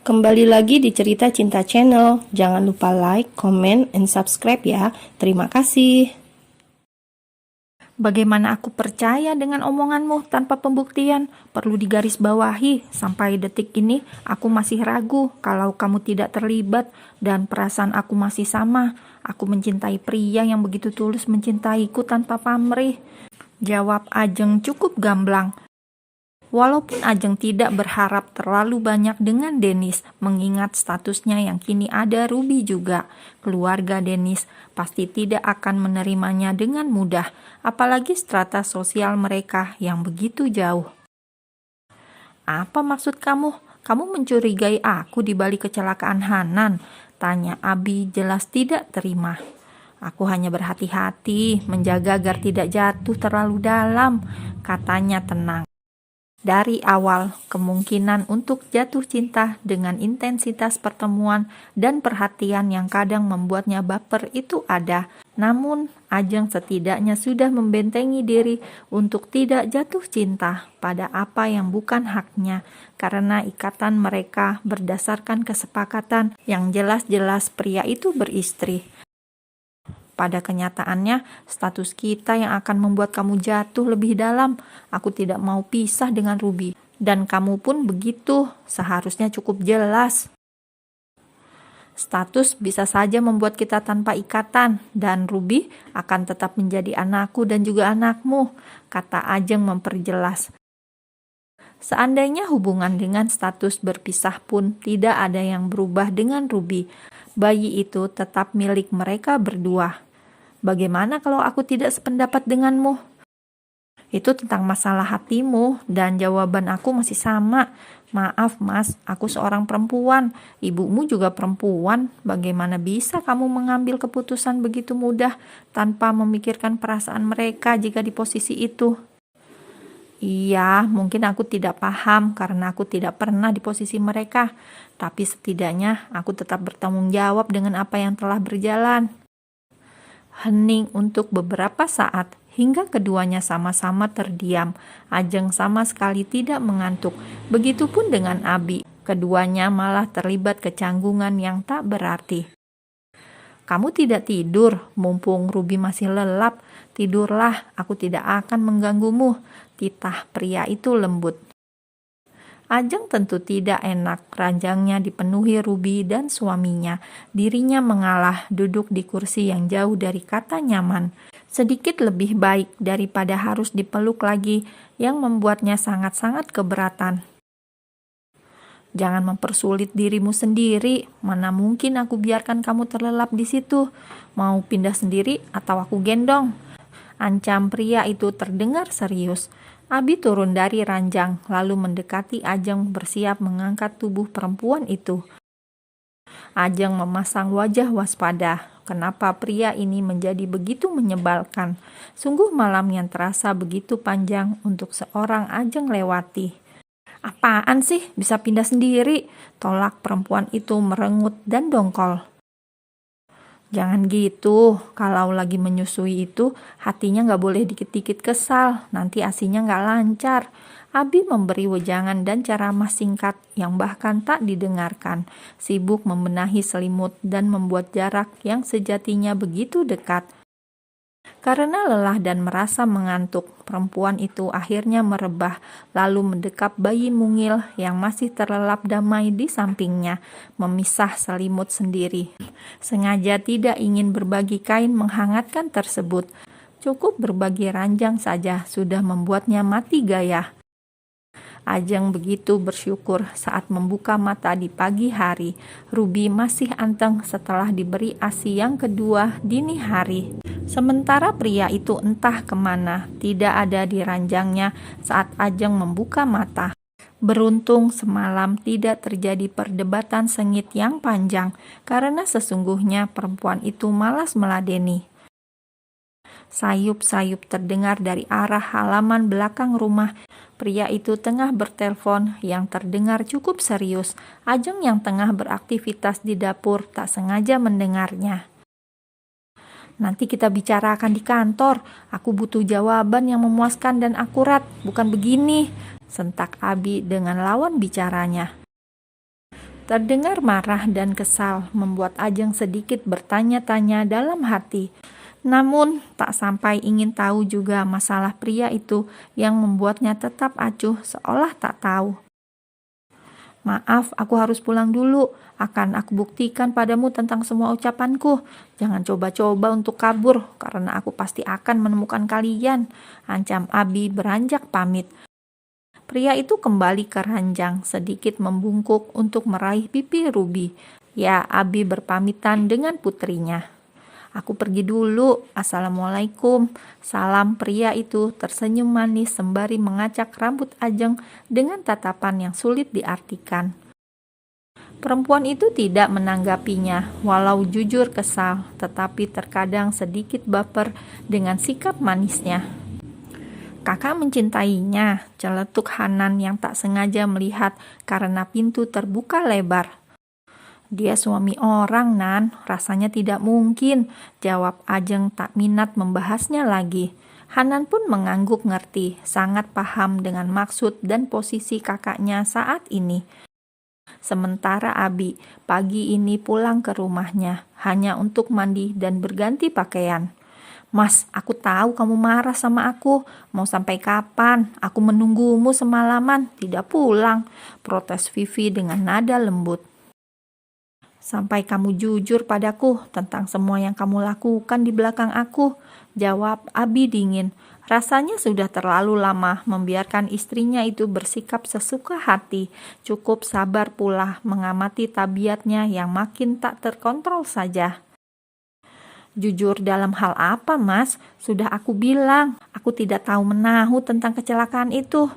Kembali lagi di Cerita Cinta Channel. Jangan lupa like, comment, and subscribe ya. Terima kasih. Bagaimana aku percaya dengan omonganmu tanpa pembuktian? Perlu digarisbawahi, sampai detik ini aku masih ragu kalau kamu tidak terlibat dan perasaan aku masih sama. Aku mencintai pria yang begitu tulus mencintaiku tanpa pamrih. Jawab Ajeng cukup gamblang. Walaupun Ajeng tidak berharap terlalu banyak dengan Denis, mengingat statusnya yang kini ada Ruby juga. Keluarga Denis pasti tidak akan menerimanya dengan mudah, apalagi strata sosial mereka yang begitu jauh. Apa maksud kamu? Kamu mencurigai aku di balik kecelakaan Hanan? Tanya Abi jelas tidak terima. Aku hanya berhati-hati, menjaga agar tidak jatuh terlalu dalam, katanya tenang. Dari awal, kemungkinan untuk jatuh cinta dengan intensitas pertemuan dan perhatian yang kadang membuatnya baper itu ada. Namun, Ajeng setidaknya sudah membentengi diri untuk tidak jatuh cinta pada apa yang bukan haknya, karena ikatan mereka berdasarkan kesepakatan yang jelas-jelas pria itu beristri. Pada kenyataannya, status kita yang akan membuat kamu jatuh lebih dalam. Aku tidak mau pisah dengan Ruby. Dan kamu pun begitu, seharusnya cukup jelas. Status bisa saja membuat kita tanpa ikatan, dan Ruby akan tetap menjadi anakku dan juga anakmu, kata Ajeng memperjelas. Seandainya hubungan dengan status berpisah pun tidak ada yang berubah dengan Ruby, bayi itu tetap milik mereka berdua. Bagaimana kalau aku tidak sependapat denganmu? Itu tentang masalah hatimu, dan jawaban aku masih sama. Maaf mas, aku seorang perempuan, ibumu juga perempuan. Bagaimana bisa kamu mengambil keputusan begitu mudah tanpa memikirkan perasaan mereka jika di posisi itu? Iya, mungkin aku tidak paham karena aku tidak pernah di posisi mereka, tapi setidaknya aku tetap bertanggung jawab dengan apa yang telah berjalan. Hening untuk beberapa saat, hingga keduanya sama-sama terdiam. Ajeng sama sekali tidak mengantuk, begitupun dengan Abi. Keduanya malah terlibat kecanggungan yang tak berarti. Kamu tidak tidur, mumpung Ruby masih lelap. Tidurlah, aku tidak akan mengganggumu, titah pria itu lembut. Ajeng tentu tidak enak, ranjangnya dipenuhi Ruby dan suaminya. Dirinya mengalah, duduk di kursi yang jauh dari kata nyaman. Sedikit lebih baik daripada harus dipeluk lagi, yang membuatnya sangat-sangat keberatan. Jangan mempersulit dirimu sendiri, mana mungkin aku biarkan kamu terlelap di situ. Mau pindah sendiri atau aku gendong? Ancam pria itu terdengar serius. Abi turun dari ranjang, lalu mendekati Ajeng bersiap mengangkat tubuh perempuan itu. Ajeng memasang wajah waspada. Kenapa pria ini menjadi begitu menyebalkan? Sungguh malam yang terasa begitu panjang untuk seorang Ajeng lewati. Apaan sih, bisa pindah sendiri? Tolak perempuan itu merengut dan dongkol. Jangan gitu, kalau lagi menyusui itu hatinya gak boleh dikit-dikit kesal, nanti asinya gak lancar. Abi memberi wejangan dan ceramah singkat yang bahkan tak didengarkan, sibuk membenahi selimut dan membuat jarak yang sejatinya begitu dekat. Karena lelah dan merasa mengantuk, perempuan itu akhirnya merebah, lalu mendekap bayi mungil yang masih terlelap damai di sampingnya, memisah selimut sendiri. Sengaja tidak ingin berbagi kain menghangatkan tersebut. Cukup berbagi ranjang saja sudah membuatnya mati gaya. Ajeng begitu bersyukur saat membuka mata di pagi hari. Ruby masih anteng setelah diberi ASI yang kedua dini hari. Sementara pria itu entah kemana, tidak ada di ranjangnya saat Ajeng membuka mata. Beruntung semalam tidak terjadi perdebatan sengit yang panjang, karena sesungguhnya perempuan itu malas meladeni. Sayup-sayup terdengar dari arah halaman belakang rumah. Pria itu tengah bertelepon yang terdengar cukup serius. Ajeng yang tengah beraktivitas di dapur tak sengaja mendengarnya. Nanti kita bicarakan di kantor. Aku butuh jawaban yang memuaskan dan akurat, bukan begini, sentak Abi dengan lawan bicaranya. Terdengar marah dan kesal, membuat Ajeng sedikit bertanya-tanya dalam hati. Namun, tak sampai ingin tahu juga masalah pria itu yang membuatnya tetap acuh seolah tak tahu. Maaf, aku harus pulang dulu. Akan aku buktikan padamu tentang semua ucapanku. Jangan coba-coba untuk kabur, karena aku pasti akan menemukan kalian. Ancam Abi beranjak pamit. Pria itu kembali ke ranjang, sedikit membungkuk untuk meraih pipi Ruby. Ya, Abi berpamitan dengan putrinya. Aku pergi dulu, assalamualaikum. Salam pria itu tersenyum manis sembari mengacak rambut Ajeng dengan tatapan yang sulit diartikan. Perempuan itu tidak menanggapinya, walau jujur kesal, tetapi terkadang sedikit baper dengan sikap manisnya. Kakak mencintainya, celetuk Hanan yang tak sengaja melihat karena pintu terbuka lebar. Dia suami orang, Nan, rasanya tidak mungkin, jawab Ajeng tak minat membahasnya lagi. Hanan pun mengangguk ngerti, sangat paham dengan maksud dan posisi kakaknya saat ini. Sementara Abi pagi ini pulang ke rumahnya, hanya untuk mandi dan berganti pakaian. Mas, aku tahu kamu marah sama aku. Mau sampai kapan? Aku menunggumu semalaman, tidak pulang, protes Vivi dengan nada lembut. Sampai kamu jujur padaku tentang semua yang kamu lakukan di belakang aku, jawab Abi dingin. Rasanya sudah terlalu lama membiarkan istrinya itu bersikap sesuka hati. Cukup sabar pula mengamati tabiatnya yang makin tak terkontrol saja. Jujur dalam hal apa, Mas? Sudah aku bilang, aku tidak tahu menahu tentang kecelakaan itu.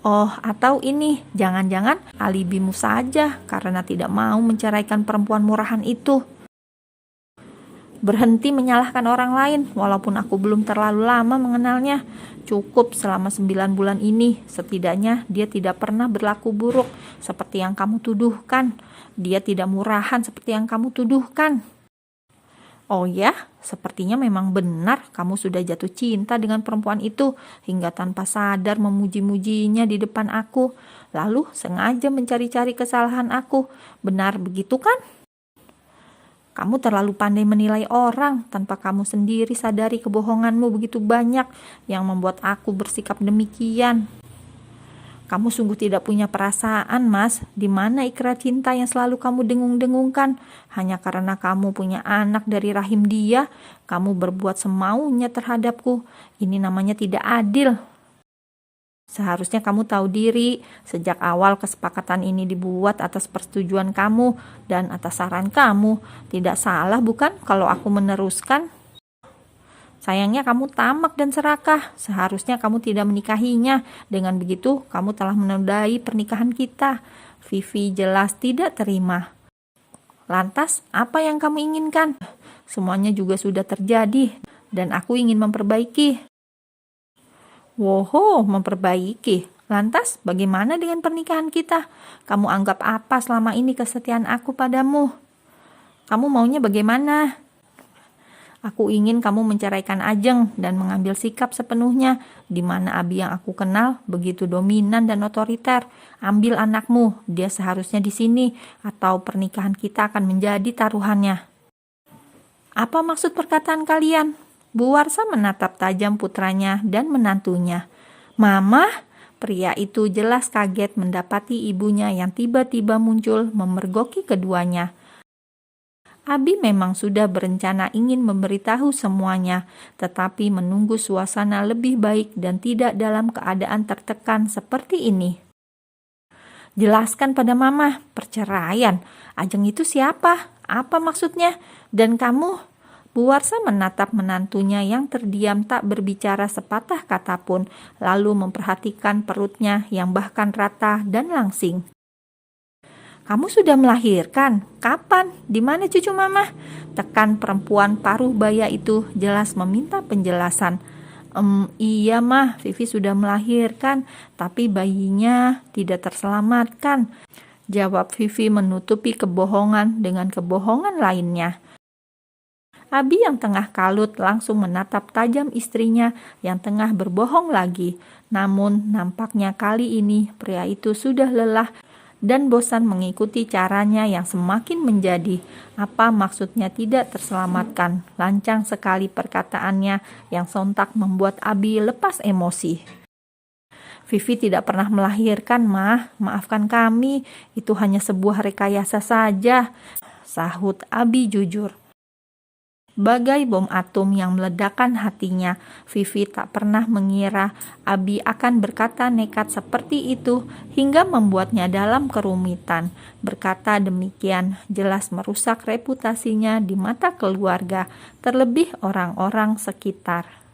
Oh, atau ini, jangan-jangan alibimu saja karena tidak mau menceraikan perempuan murahan itu. Berhenti menyalahkan orang lain, walaupun aku belum terlalu lama mengenalnya. Cukup selama 9 bulan ini, setidaknya dia tidak pernah berlaku buruk seperti yang kamu tuduhkan. Dia tidak murahan seperti yang kamu tuduhkan. Oh ya, sepertinya memang benar kamu sudah jatuh cinta dengan perempuan itu hingga tanpa sadar memuji-mujinya di depan aku, lalu sengaja mencari-cari kesalahan aku. Benar begitu kan? Kamu terlalu pandai menilai orang tanpa kamu sendiri sadari kebohonganmu begitu banyak yang membuat aku bersikap demikian. Kamu sungguh tidak punya perasaan, Mas. Di mana ikrar cinta yang selalu kamu dengung-dengungkan? Hanya karena kamu punya anak dari rahim dia, kamu berbuat semaunya terhadapku. Ini namanya tidak adil. Seharusnya kamu tahu diri, sejak awal kesepakatan ini dibuat atas persetujuan kamu dan atas saran kamu. Tidak salah bukan kalau aku meneruskan? Sayangnya kamu tamak dan serakah, seharusnya kamu tidak menikahinya. Dengan begitu, kamu telah menodai pernikahan kita. Vivi jelas tidak terima. Lantas, apa yang kamu inginkan? Semuanya juga sudah terjadi, dan aku ingin memperbaiki. Woho, memperbaiki. Lantas, bagaimana dengan pernikahan kita? Kamu anggap apa selama ini kesetiaan aku padamu? Kamu maunya bagaimana? Aku ingin kamu menceraikan Ajeng dan mengambil sikap sepenuhnya, di mana Abi yang aku kenal begitu dominan dan otoriter. Ambil anakmu, dia seharusnya di sini, atau pernikahan kita akan menjadi taruhannya. Apa maksud perkataan kalian? Bu Warsa menatap tajam putranya dan menantunya. Mama, pria itu jelas kaget mendapati ibunya yang tiba-tiba muncul memergoki keduanya. Abi memang sudah berencana ingin memberitahu semuanya, tetapi menunggu suasana lebih baik dan tidak dalam keadaan tertekan seperti ini. Jelaskan pada Mama, perceraian. Ajeng itu siapa? Apa maksudnya? Dan kamu? Bu Warsa menatap menantunya yang terdiam tak berbicara sepatah kata pun, lalu memperhatikan perutnya yang bahkan rata dan langsing. Kamu sudah melahirkan? Kapan? Di mana cucu Mama? Tekan perempuan paruh baya itu jelas meminta penjelasan. Iya mah, Vivi sudah melahirkan, tapi bayinya tidak terselamatkan. Jawab Vivi menutupi kebohongan dengan kebohongan lainnya. Abi yang tengah kalut langsung menatap tajam istrinya yang tengah berbohong lagi. Namun nampaknya kali ini pria itu sudah lelah dan bosan mengikuti caranya yang semakin menjadi. Apa maksudnya tidak terselamatkan? Lancang sekali perkataannya yang sontak membuat Abi lepas emosi. Vivi tidak pernah melahirkan, Mah. Maafkan kami, itu hanya sebuah rekayasa saja, sahut Abi jujur. Bagai bom atom yang meledakkan hatinya, Vivi tak pernah mengira Abi akan berkata nekat seperti itu hingga membuatnya dalam kerumitan. Berkata demikian jelas merusak reputasinya di mata keluarga, terlebih orang-orang sekitar.